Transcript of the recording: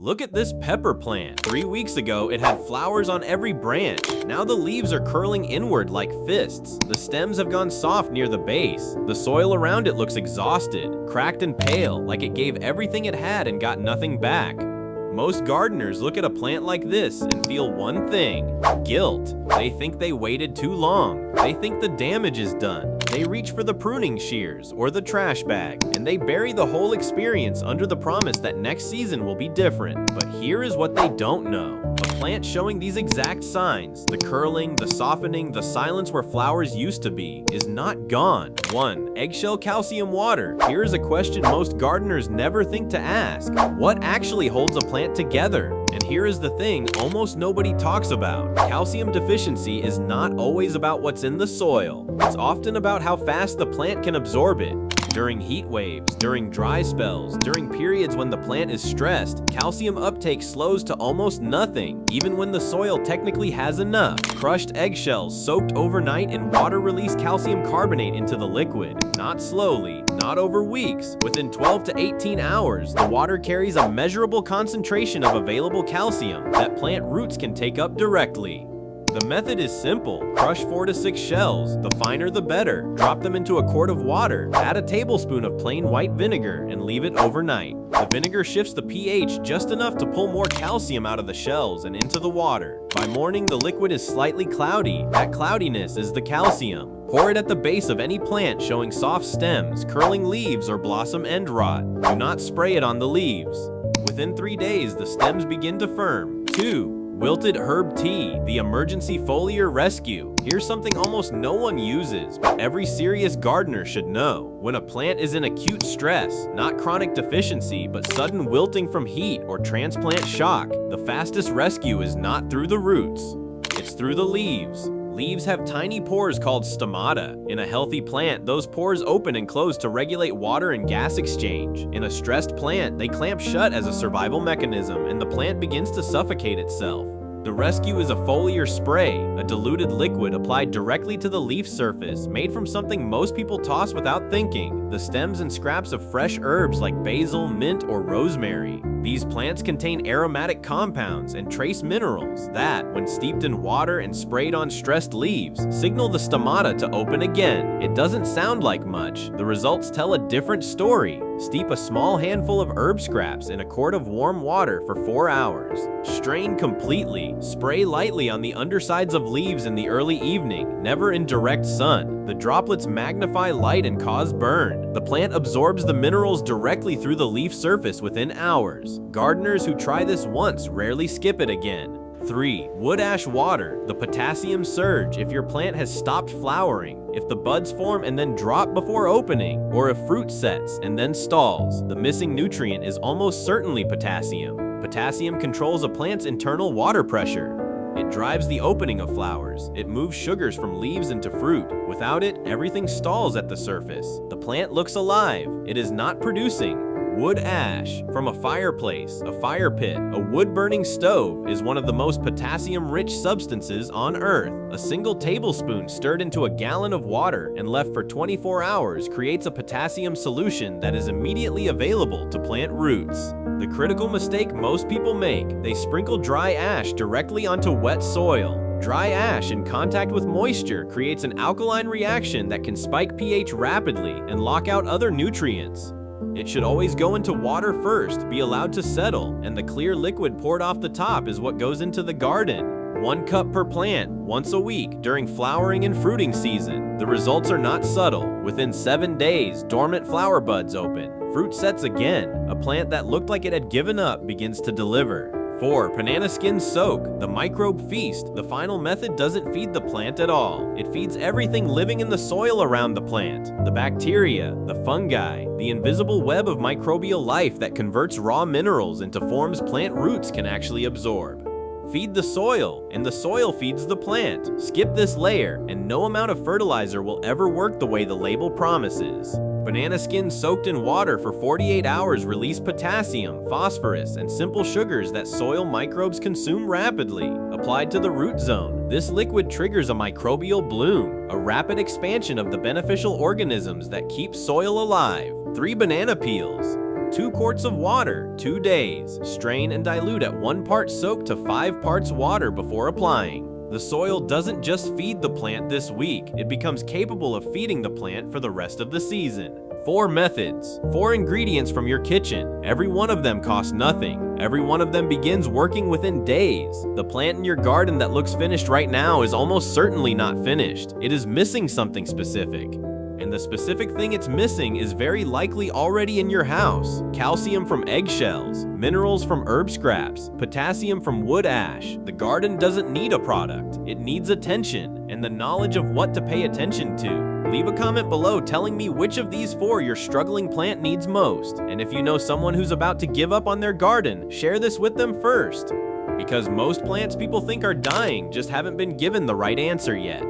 Look at this pepper plant. 3 weeks ago, it had flowers on every branch. Now the leaves are curling inward like fists. The stems have gone soft near the base. The soil around it looks exhausted, cracked and pale, like it gave everything it had and got nothing back. Most gardeners look at a plant like this and feel one thing: guilt. They think they waited too long. They think the damage is done. They reach for the pruning shears or the trash bag, and they bury the whole experience under the promise that next season will be different. But here is what they don't know. A plant showing these exact signs, the curling, the softening, the silence where flowers used to be, is not gone. 1. Eggshell calcium water. Here is a question most gardeners never think to ask. What actually holds a plant together? And here is the thing almost nobody talks about. Calcium deficiency is not always about what's in the soil. It's often about how fast the plant can absorb it. During heat waves, during dry spells, during periods when the plant is stressed, calcium uptake slows to almost nothing, even when the soil technically has enough. Crushed eggshells soaked overnight in water release calcium carbonate into the liquid. Not slowly, not over weeks. Within 12 to 18 hours, the water carries a measurable concentration of available calcium that plant roots can take up directly. The method is simple. Crush 4 to 6 shells, the finer the better. Drop them into a quart of water, add a tablespoon of plain white vinegar, and leave it overnight. The vinegar shifts the pH just enough to pull more calcium out of the shells and into the water. By morning, the liquid is slightly cloudy. That cloudiness is the calcium. Pour it at the base of any plant showing soft stems, curling leaves, or blossom end rot. Do not spray it on the leaves. Within 3 days, the stems begin to firm. 2. Wilted herb tea, the emergency foliar rescue. Here's something almost no one uses, but every serious gardener should know. When a plant is in acute stress, not chronic deficiency, but sudden wilting from heat or transplant shock, the fastest rescue is not through the roots. It's through the leaves. Leaves have tiny pores called stomata. In a healthy plant, those pores open and close to regulate water and gas exchange. In a stressed plant, they clamp shut as a survival mechanism, and the plant begins to suffocate itself. The rescue is a foliar spray, a diluted liquid applied directly to the leaf surface, made from something most people toss without thinking: the stems and scraps of fresh herbs like basil, mint, or rosemary. These plants contain aromatic compounds and trace minerals that, when steeped in water and sprayed on stressed leaves, signal the stomata to open again. It doesn't sound like much. The results tell a different story. Steep a small handful of herb scraps in a quart of warm water for 4 hours. Strain completely. Spray lightly on the undersides of leaves in the early evening, never in direct sun. The droplets magnify light and cause burn. The plant absorbs the minerals directly through the leaf surface within hours. Gardeners who try this once rarely skip it again. 3. Wood ash water, the potassium surge. If your plant has stopped flowering, if the buds form and then drop before opening, or if fruit sets and then stalls, the missing nutrient is almost certainly potassium. Potassium controls a plant's internal water pressure. It drives the opening of flowers. It moves sugars from leaves into fruit. Without it, everything stalls at the surface. The plant looks alive. It is not producing. Wood ash from a fireplace, a fire pit, a wood-burning stove is one of the most potassium-rich substances on Earth. A single tablespoon stirred into a gallon of water and left for 24 hours creates a potassium solution that is immediately available to plant roots. The critical mistake most people make: they sprinkle dry ash directly onto wet soil. Dry ash in contact with moisture creates an alkaline reaction that can spike pH rapidly and lock out other nutrients. It should always go into water first, be allowed to settle, and the clear liquid poured off the top is what goes into the garden. 1 cup per plant, once a week, during flowering and fruiting season. The results are not subtle. Within 7 days, dormant flower buds open. Fruit sets again. A plant that looked like it had given up begins to deliver. 4. Banana skin soak, the microbe feast. The final method doesn't feed the plant at all. It feeds everything living in the soil around the plant. The bacteria, the fungi, the invisible web of microbial life that converts raw minerals into forms plant roots can actually absorb. Feed the soil, and the soil feeds the plant. Skip this layer, and no amount of fertilizer will ever work the way the label promises. Banana skin soaked in water for 48 hours release potassium, phosphorus, and simple sugars that soil microbes consume rapidly. Applied to the root zone, this liquid triggers a microbial bloom, a rapid expansion of the beneficial organisms that keep soil alive. 3 banana peels. 2 quarts of water, 2 days. Strain and dilute at 1 part soap to 5 parts water before applying. The soil doesn't just feed the plant this week, it becomes capable of feeding the plant for the rest of the season. 4 methods, 4 ingredients from your kitchen. Every one of them costs nothing. Every one of them begins working within days. The plant in your garden that looks finished right now is almost certainly not finished. It is missing something specific. And the specific thing it's missing is very likely already in your house. Calcium from eggshells, minerals from herb scraps, potassium from wood ash. The garden doesn't need a product. It needs attention and the knowledge of what to pay attention to. Leave a comment below telling me which of these 4 your struggling plant needs most. And if you know someone who's about to give up on their garden, share this with them first. Because most plants people think are dying just haven't been given the right answer yet.